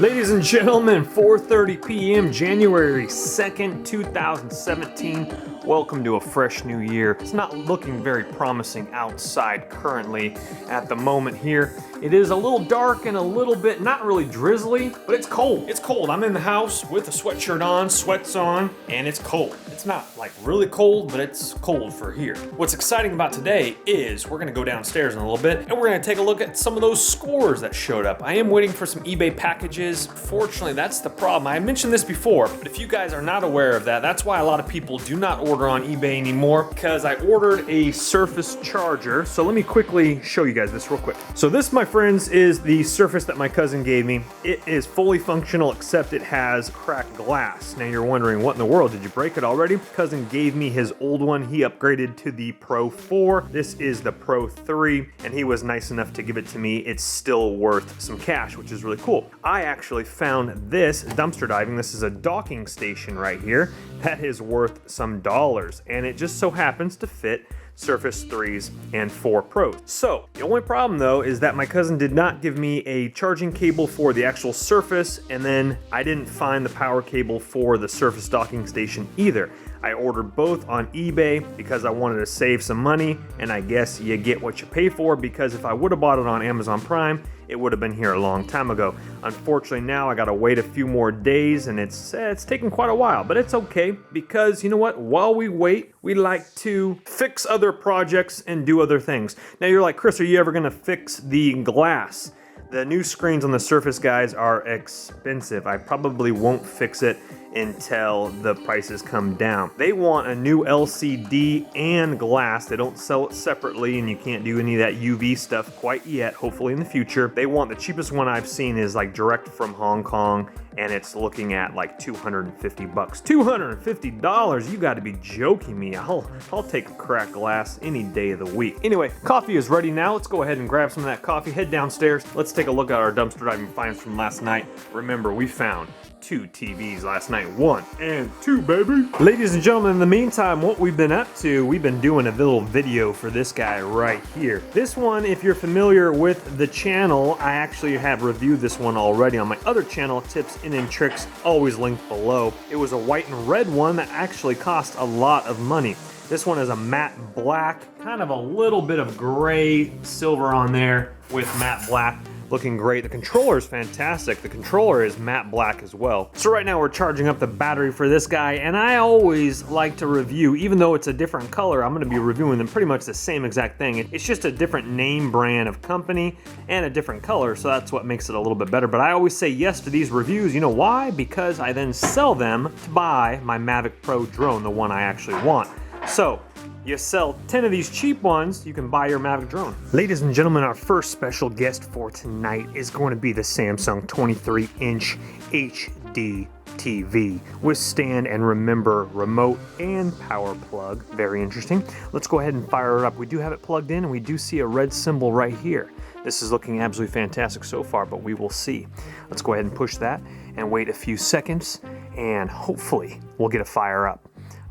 Ladies and gentlemen, 4:30 p.m., January 2nd, 2017. Welcome to a fresh new year. It's not looking very promising outside currently at the moment here. It is a little dark and a little bit, not really drizzly, but it's cold. It's cold. I'm in the house with a sweatshirt on, sweats on, and it's cold. It's not like really cold, but it's cold for here. What's exciting about today is we're gonna go downstairs in a little bit and we're gonna take a look at some of those scores that showed up. I am waiting for some eBay packages. Fortunately, that's the problem. I mentioned this before, but if you guys are not aware of that, that's why a lot of people do not order on eBay anymore, because I ordered a Surface charger. So let me quickly show you guys this real quick. So this, my friends, is the Surface that my cousin gave me. It is fully functional, except it has cracked glass. Now you're wondering, what in the world? Did you break it already? Cousin gave me his old one. He upgraded to the Pro 4. This is the Pro 3, and he was nice enough to give it to me. It's still worth some cash, which is really cool. I actually found this dumpster diving. This is a docking station right here. That is worth some dollars, and it just so happens to fit Surface 3s and 4 Pros. So the only problem though is that my cousin did not give me a charging cable for the actual Surface, and then I didn't find the power cable for the Surface docking station either. I ordered both on eBay because I wanted to save some money, and I guess you get what you pay for, because if I would have bought it on Amazon Prime, it would have been here a long time ago. Unfortunately, now I gotta wait a few more days, and it's taken quite a while, but it's okay, because you know what? While we wait, we like to fix other projects and do other things. Now you're like, Chris, are you ever gonna fix the glass? The new screens on the Surface, guys, are expensive. I probably won't fix it until the prices come down. They want a new LCD and glass. They don't sell it separately, and you can't do any of that UV stuff quite yet, hopefully in the future. They want, the cheapest one I've seen is like direct from Hong Kong, and it's looking at like 250 bucks. $250? You gotta be joking me. I'll take a cracked glass any day of the week. Anyway, coffee is ready now. Let's go ahead and grab some of that coffee, head downstairs. Let's take a look at our dumpster diving finds from last night. Remember, we found 2 TVs last night, 1 and 2, baby. Ladies and gentlemen, in the meantime, what we've been up to, we've been doing a little video for this guy right here. This one, if you're familiar with the channel, I actually have reviewed this one already on my other channel, Tips and Tricks, always linked below. It was a white and red one that actually cost a lot of money. This one is a matte black, kind of a little bit of gray silver on there with matte black. Looking great. The controller is fantastic. The controller is matte black as well. So right now we're charging up the battery for this guy, and I always like to review, even though it's a different color, I'm gonna be reviewing them pretty much the same exact thing. It's just a different name brand of company and a different color, so that's what makes it a little bit better. But I always say yes to these reviews. You know why? Because I then sell them to buy my Mavic Pro drone, the one I actually want. So you sell 10 of these cheap ones, you can buy your Mavic drone. Ladies and gentlemen, our first special guest for tonight is going to be the Samsung 23-inch HD TV with stand and remember remote and power plug. Very interesting. Let's go ahead and fire it up. We do have it plugged in, and we do see a red symbol right here. This is looking absolutely fantastic so far, but we will see. Let's go ahead and push that and wait a few seconds, and hopefully we'll get a fire up.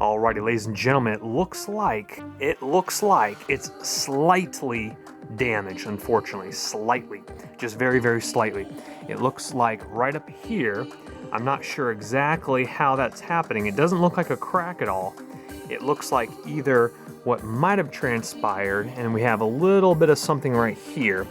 Alrighty, ladies and gentlemen, it looks like it's slightly damaged, unfortunately. Slightly. Just very, very slightly. It looks like right up here, I'm not sure exactly how that's happening. It doesn't look like a crack at all. It looks like either what might have transpired, and we have a little bit of something right here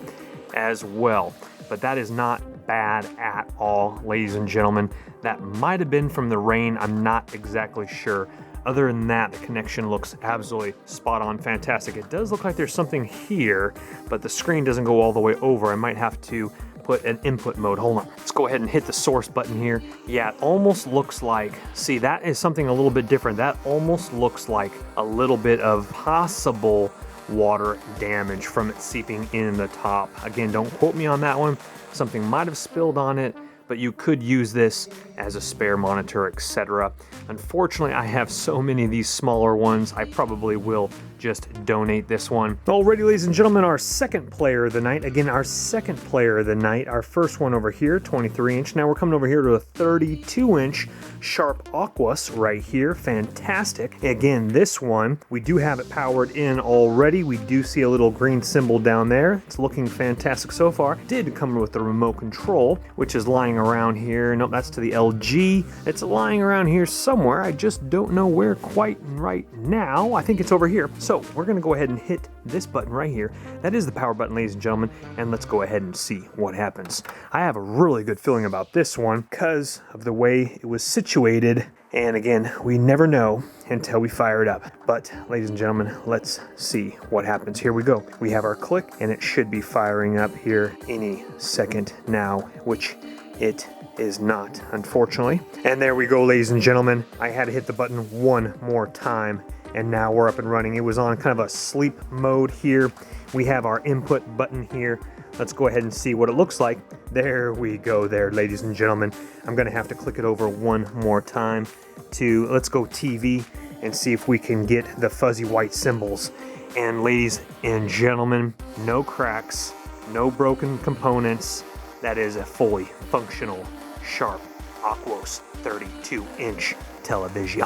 as well. But that is not bad at all, ladies and gentlemen. That might have been from the rain. I'm not exactly sure. Other than that, the connection looks absolutely spot on, fantastic. It does look like there's something here, but the screen doesn't go all the way over. I might have to put an input mode. Hold on. Let's go ahead and hit the source button here. Yeah, it almost looks like, see, that is something a little bit different. That almost looks like a little bit of possible water damage from it seeping in the top. Again, don't quote me on that one. Something might have spilled on it, but you could use this as a spare monitor, etc. Unfortunately, I have so many of these smaller ones, I probably will just donate this one. Alrighty, ladies and gentlemen, our second player of the night. Again, our second player of the night. Our first one over here, 23-inch. Now we're coming over here to a 32-inch Sharp Aquas right here. Fantastic. Again, this one, we do have it powered in already. We do see a little green symbol down there. It's looking fantastic so far. It did come with the remote control, which is lying around here. Nope, that's to the LG. It's lying around here somewhere. I just don't know where quite right now. I think it's over here. So we're gonna go ahead and hit this button right here. That is the power button, ladies and gentlemen, and let's go ahead and see what happens. I have a really good feeling about this one because of the way it was situated. And again, we never know until we fire it up. But ladies and gentlemen, let's see what happens. Here we go. We have our click and it should be firing up here any second now, which it is not, unfortunately. And there we go, ladies and gentlemen. I had to hit the button one more time and now we're up and running. It was on kind of a sleep mode here. We have our input button here. Let's go ahead and see what it looks like. There we go there, ladies and gentlemen. I'm gonna have to click it over one more time to, let's go TV and see if we can get the fuzzy white symbols. And ladies and gentlemen, no cracks, no broken components. That is a fully functional Sharp Aquos 32-inch television.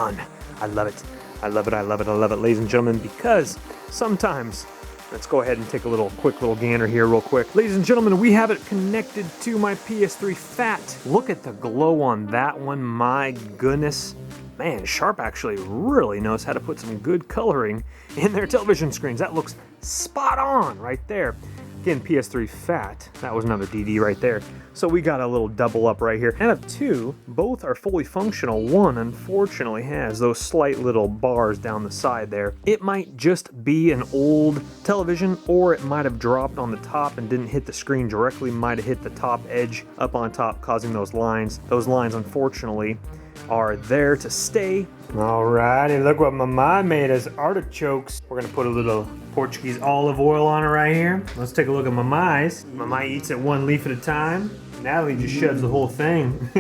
I love it. I love it, I love it, I love it, ladies and gentlemen, because sometimes, let's go ahead and take a quick little gander here real quick. Ladies and gentlemen, we have it connected to my PS3 Fat. Look at the glow on that one, my goodness. Man, Sharp actually really knows how to put some good coloring in their television screens. That looks spot on right there. Again, PS3 Fat, that was another DD right there. So we got a little double up right here. And of two, both are fully functional. One, unfortunately, has those slight little bars down the side there. It might just be an old television, or it might have dropped on the top and didn't hit the screen directly, might have hit the top edge up on top, causing those lines. Those lines, unfortunately, are there to stay. Alrighty, look what my mom made us, artichokes. We're gonna put a little Portuguese olive oil on it right here. Let's take a look at Mamai's. Mamai eats it one leaf at a time. Natalie just shoves the whole thing.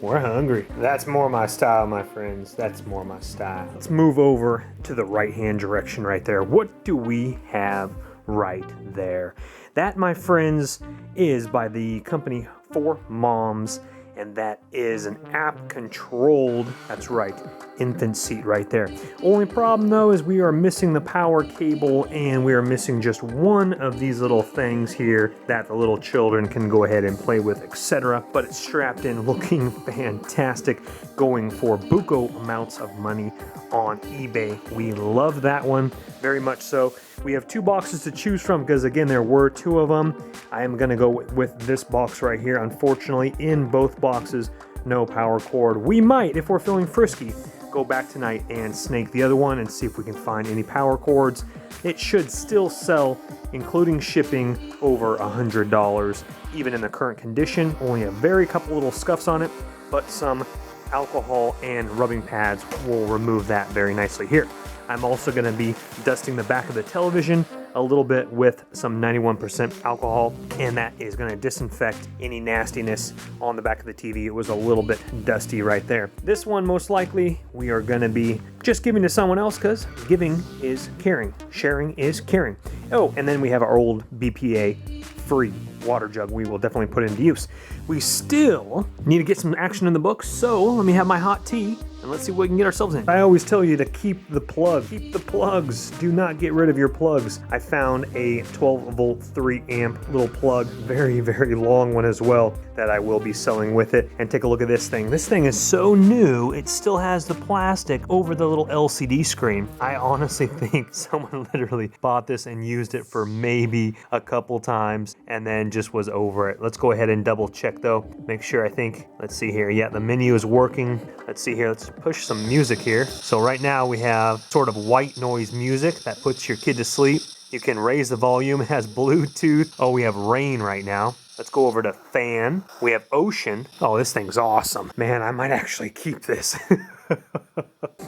We're hungry. That's more my style, my friends. That's more my style. Let's move over to the right-hand direction right there. What do we have right there? That, my friends, is by the company For Moms. And that is an app-controlled, that's right, infant seat right there. Only problem though is we are missing the power cable and we are missing just one of these little things here that the little children can go ahead and play with, etc. But it's strapped in, looking fantastic, going for buku amounts of money on eBay. We love that one, very much so. We have two boxes to choose from because, again, there were two of them. I am going to go with this box right here. Unfortunately, in both boxes, no power cord. We might, if we're feeling frisky, go back tonight and snake the other one and see if we can find any power cords. It should still sell, including shipping, over $100, even in the current condition. Only a very couple little scuffs on it, but some alcohol and rubbing pads will remove that very nicely here. I'm also going to be dusting the back of the television a little bit with some 91% alcohol, and that is going to disinfect any nastiness on the back of the TV. It was a little bit dusty right there. This one, most likely, we are going to be just giving to someone else because giving is caring. Sharing is caring. Oh, and then we have our old BPA-free water jug we will definitely put into use. We still need to get some action in the books, so let me have my hot tea and let's see what we can get ourselves in. I always tell you to keep the plug. Keep the plugs. Do not get rid of your plugs. I found a 12 volt 3 amp little plug, very, very long one as well, that I will be selling with it. And take a look at this thing. This thing is so new, it still has the plastic over the little LCD screen. I honestly think someone literally bought this and used it for maybe a couple times and then just was over it. Let's go ahead and double check though. Make sure, I think, let's see here. Yeah, the menu is working. Let's see here. Let's push some music here. So right now we have sort of white noise music that puts your kid to sleep. You can raise the volume. It has Bluetooth. Oh, we have rain right now. Let's go over to fan. We have ocean. Oh, this thing's awesome. Man, I might actually keep this.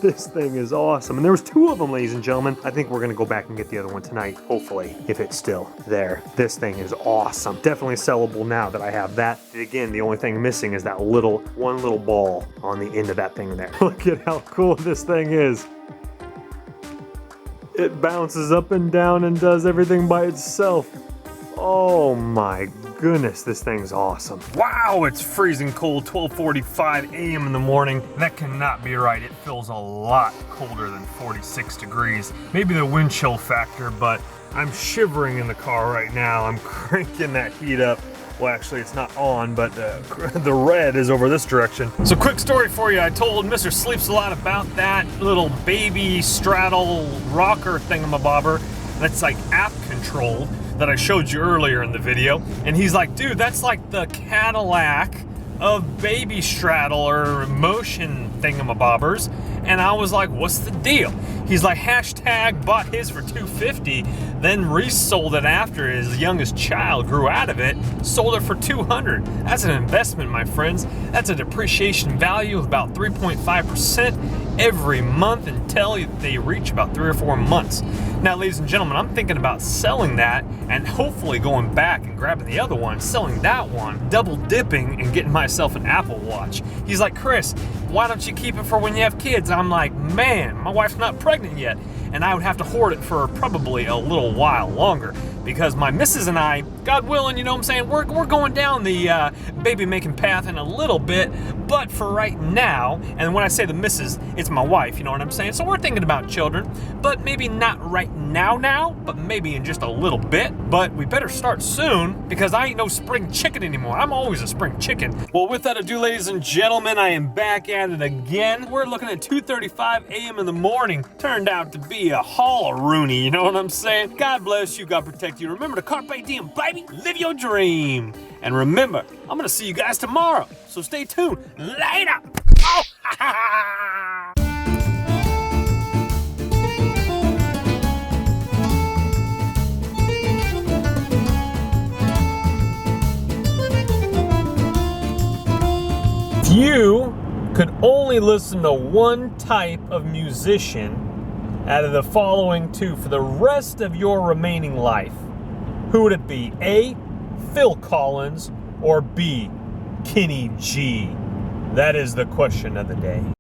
This thing is awesome. And there was two of them, ladies and gentlemen. I think we're going to go back and get the other one tonight, hopefully, if it's still there. This thing is awesome. Definitely sellable now that I have that. Again, the only thing missing is that one little ball on the end of that thing there. Look at how cool this thing is. It bounces up and down and does everything by itself. Oh my goodness, this thing's awesome. Wow, it's freezing cold, 12:45 a.m. in the morning. That cannot be right. It feels a lot colder than 46 degrees. Maybe the wind chill factor, but I'm shivering in the car right now. I'm cranking that heat up. Well, actually, it's not on, but the red is over this direction. So quick story for you. I told Mr. Sleeps a lot about that little baby straddle rocker thingamabobber that's like app controlled that I showed you earlier in the video. And he's like, dude, that's like the Cadillac of baby straddle or motion thingamabobbers. And I was like, what's the deal? He's like, hashtag bought his for $250, then resold it after his youngest child grew out of it, sold it for $200. That's an investment, my friends. That's a depreciation value of about 3.5% every month until they reach about 3 or 4 months. Now, ladies and gentlemen, I'm thinking about selling that and hopefully going back and grabbing the other one, selling that one, double dipping and getting myself an Apple Watch. He's like, Chris, why don't you keep it for when you have kids? I'm like, man, my wife's not pregnant yet. And I would have to hoard it for probably a little while longer because my missus and I, God willing, you know what I'm saying, we're going down the baby making path in a little bit, but for right now, and when I say the missus, it's my wife, you know what I'm saying? So we're thinking about children, but maybe not right now, but maybe in just a little bit. But we better start soon because I ain't no spring chicken anymore. I'm always a spring chicken. Well, without ado, ladies and gentlemen, I am back at it again. We're looking at 2:35 a.m. in the morning. Turned out to be a haul-a-rooney, you know what I'm saying? God bless you, God protect you. Remember to Carpe Diem, baby, live your dream. And remember, I'm gonna see you guys tomorrow, so stay tuned. Later! Oh, ha, ha, ha. If you could only listen to one type of musician out of the following two for the rest of your remaining life, who would it be? A, Phil Collins, or B, Kenny G? That is the question of the day.